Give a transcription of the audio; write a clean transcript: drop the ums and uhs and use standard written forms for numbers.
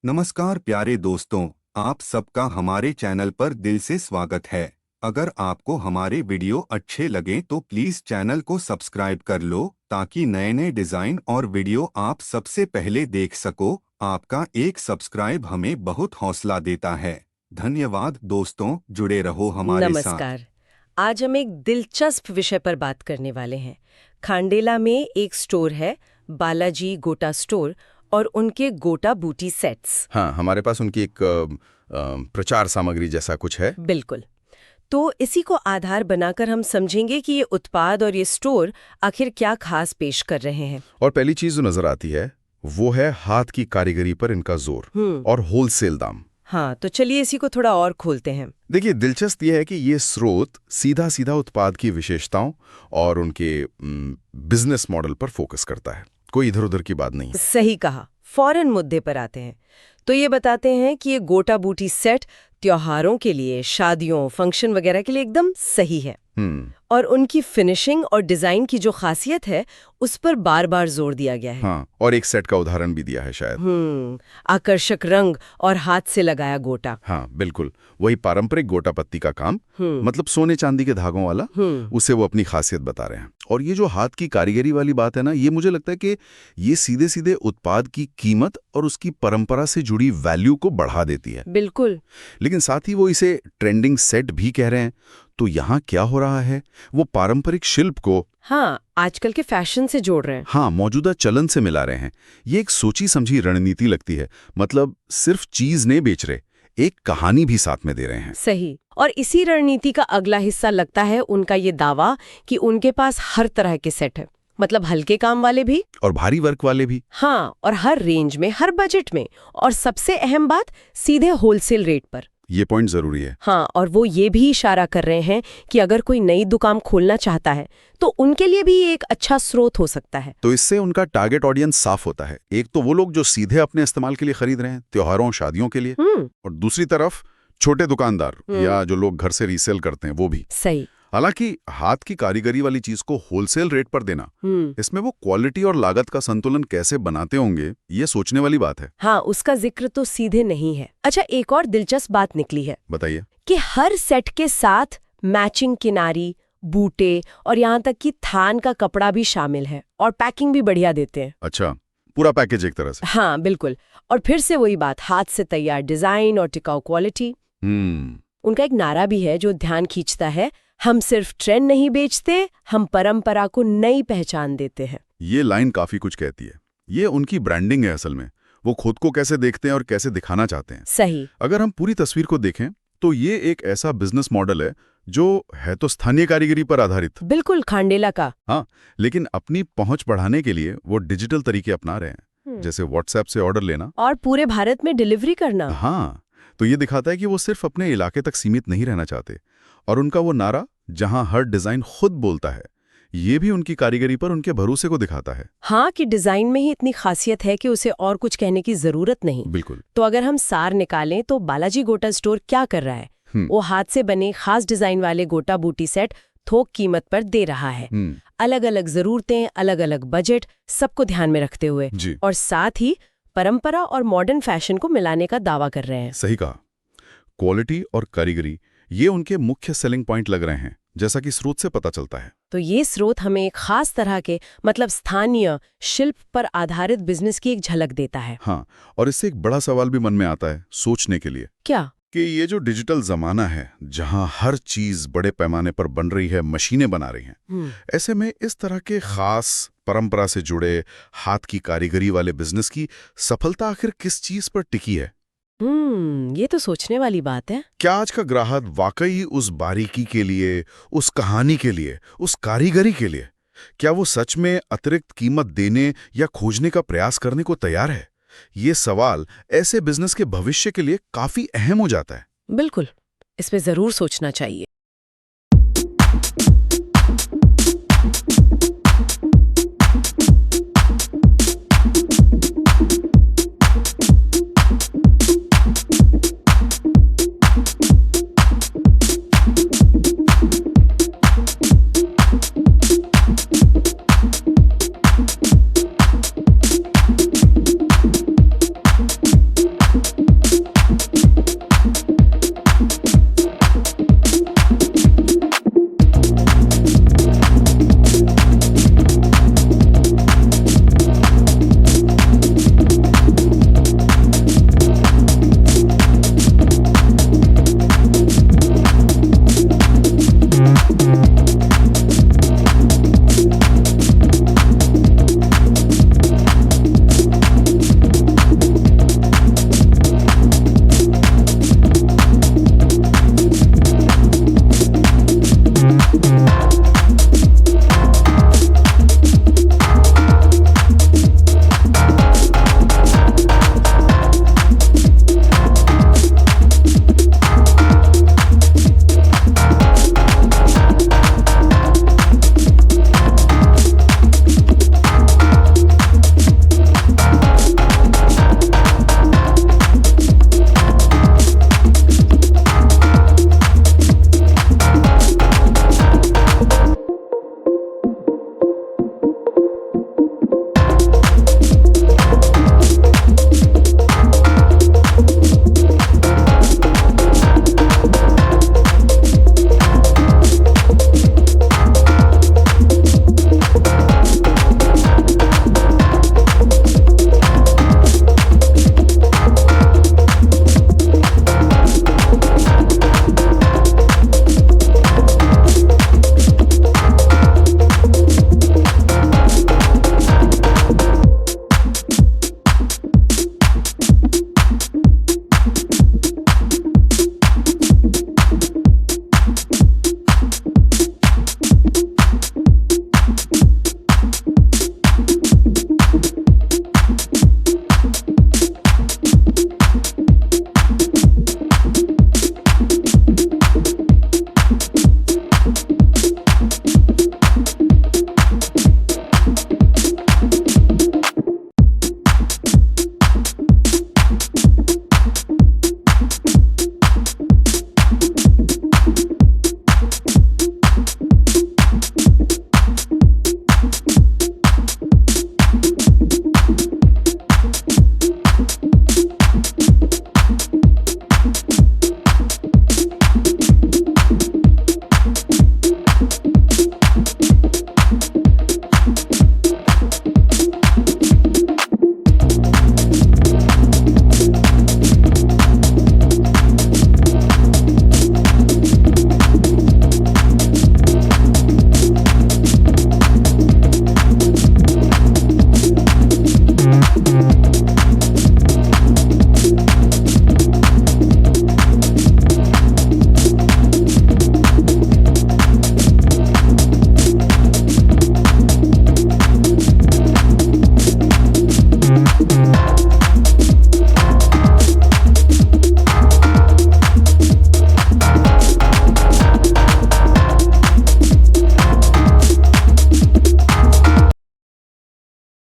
नमस्कार प्यारे दोस्तों, आप सबका हमारे चैनल पर दिल से स्वागत है। अगर आपको हमारे वीडियो अच्छे लगे तो प्लीज चैनल को सब्सक्राइब कर लो ताकि नए नए डिजाइन और वीडियो आप सबसे पहले देख सको। आपका एक सब्सक्राइब हमें बहुत हौसला देता है। धन्यवाद दोस्तों, जुड़े रहो हमारे साथ। नमस्कार। आज हम एक दिलचस्प विषय पर बात करने वाले हैं। खांडेला में एक स्टोर है, बालाजी गोटा स्टोर, और उनके गोटा बूटी सेट्स। हाँ, हमारे पास उनकी एक प्रचार सामग्री जैसा कुछ है। बिल्कुल। तो इसी को आधार बनाकर हम समझेंगे कि ये उत्पाद और ये स्टोर आखिर क्या खास पेश कर रहे हैं। और पहली चीज जो नजर आती है वो है हाथ की कारीगरी पर इनका जोर और होलसेल दाम। हाँ, तो चलिए इसी को थोड़ा और खोलते हैं। देखिए, दिलचस्प यह है कि ये स्रोत सीधा सीधा उत्पाद की विशेषताओं और उनके बिजनेस मॉडल पर फोकस करता है, कोई इधर उधर की बात नहीं। सही कहा। फौरन मुद्दे पर आते हैं। तो ये बताते हैं कि ये गोटा बूटी सेट त्योहारों के लिए, शादियों, फंक्शन वगैरह के लिए एकदम सही है। और उनकी फिनिशिंग और डिजाइन की जो खासियत है उस पर बार बार जोर दिया गया है। हाँ, और एक सेट का उदाहरण भी दिया है शायद। आकर्षक रंग और हाथ से लगाया गोटा। हाँ बिल्कुल, वही पारंपरिक गोटा पत्ती का काम, मतलब सोने चांदी के धागों वाला, उसे वो अपनी खासियत बता रहे हैं। और ये जो हाथ की कारीगरी वाली बात है ना, ये मुझे लगता है कि ये सीधे सीधे उत्पाद की कीमत और उसकी परंपरा से जुड़ी वैल्यू को बढ़ा देती है। बिल्कुल। लेकिन साथ ही वो इसे ट्रेंडिंग सेट भी कह रहे हैं। तो यहाँ क्या हो रहा है, वो पारंपरिक शिल्प को आजकल के फैशन से जोड़ रहे हैं। मौजूदा चलन से मिला रहे हैं। ये एक सोची समझी रणनीति लगती है। मतलब सिर्फ चीज नहीं बेच रहे, एक कहानी भी साथ में दे रहे हैं। सही। और इसी रणनीति का अगला हिस्सा लगता है उनका ये दावा कि उनके पास हर तरह के सेट है, मतलब हल्के काम वाले भी और भारी वर्क वाले भी। हाँ, और हर रेंज में, हर बजट में, और सबसे अहम बात, सीधे होलसेल रेट पर। ये पॉइंट जरूरी है। हाँ, और वो ये भी इशारा कर रहे हैं कि अगर कोई नई दुकान खोलना चाहता है तो उनके लिए भी एक अच्छा स्रोत हो सकता है। तो इससे उनका टारगेट ऑडियंस साफ होता है। एक तो वो लोग जो सीधे अपने इस्तेमाल के लिए खरीद रहे हैं, त्योहारों शादियों के लिए, और दूसरी तरफ छोटे दुकानदार या जो लोग घर से रीसेल करते हैं वो भी। सही। हालांकि हाथ की कारीगरी वाली चीज को होलसेल रेट पर देना, इसमें वो क्वालिटी और लागत का संतुलन कैसे बनाते होंगे, ये सोचने वाली बात है। हाँ, उसका जिक्र तो सीधे नहीं है। अच्छा, एक और दिलचस्प बात निकली है। बताइए। कि हर सेट के साथ मैचिंग किनारी, बूटे और यहाँ तक कि थान का कपड़ा भी शामिल है, और पैकिंग भी बढ़िया देते हैं। अच्छा, पूरा पैकेज एक तरह से। हाँ बिल्कुल। और फिर से वही बात, हाथ से तैयार डिजाइन और टिकाऊ क्वालिटी। उनका एक नारा भी है जो ध्यान खींचता है, हम सिर्फ ट्रेंड नहीं बेचते, हम परंपरा को नई पहचान देते हैं। ये लाइन काफी कुछ कहती है। ये उनकी ब्रांडिंग है असल में। वो खुद को कैसे देखते हैं और कैसे दिखाना चाहते हैं। सही। अगर हम पूरी तस्वीर को देखें तो ये एक ऐसा बिजनेस मॉडल है जो है तो स्थानीय कारीगरी पर आधारित। बिल्कुल खांडेला का। हाँ, लेकिन अपनी पहुंच बढ़ाने के लिए वो डिजिटल तरीके अपना रहे हैं, जैसे व्हाट्सएप से ऑर्डर लेना और पूरे भारत में डिलीवरी करना। हाँ, तो ये दिखाता है कि वो सिर्फ अपने इलाके तक सीमित नहीं रहना चाहते। और उनका वो नारा, जहां हर डिजाइन खुद बोलता है, ये भी उनकी कारीगरी पर उनके भरोसे को दिखाता है। हाँ, कि डिजाइन में ही इतनी खासियत है कि उसे और कुछ कहने की जरूरत नहीं। बिल्कुल। तो अगर हम सार निकालें तो बालाजी गोटा स्टोर क्या कर रहा है? वो हाथ से बने खास डिजाइन वाले गोटा बूटी सेट थोक कीमत पर दे रहा है। अलग अलग जरूरतें, अलग अलग बजट, सबको ध्यान में रखते हुए, और साथ ही परंपरा और मॉडर्न फैशन को मिलाने का दावा कर रहे हैं। सही कहा। क्वालिटी और कारीगरी, ये उनके मुख्य सेलिंग पॉइंट लग रहे हैं, जैसा कि स्रोत से पता चलता है। तो ये स्रोत हमें एक खास तरह के, मतलब स्थानीय शिल्प पर आधारित बिजनेस की एक झलक देता है। हाँ, और इससे एक बड़ा सवाल भी मन में आता है सोचने के लिए। क्या? कि ये जो डिजिटल जमाना है, जहां हर चीज बड़े पैमाने पर बन रही है, मशीनें बना रही हैं, ऐसे में इस तरह के खास परंपरा से जुड़े हाथ की कारीगरी वाले बिजनेस की सफलता आखिर किस चीज पर टिकी है? ये तो सोचने वाली बात है। क्या आज का ग्राहक वाकई उस बारीकी के लिए, उस कहानी के लिए, उस कारीगरी के लिए, क्या वो सच में अतिरिक्त कीमत देने या खोजने का प्रयास करने को तैयार है? ये सवाल ऐसे बिजनेस के भविष्य के लिए काफी अहम हो जाता है। बिल्कुल, इस पे जरूर सोचना चाहिए।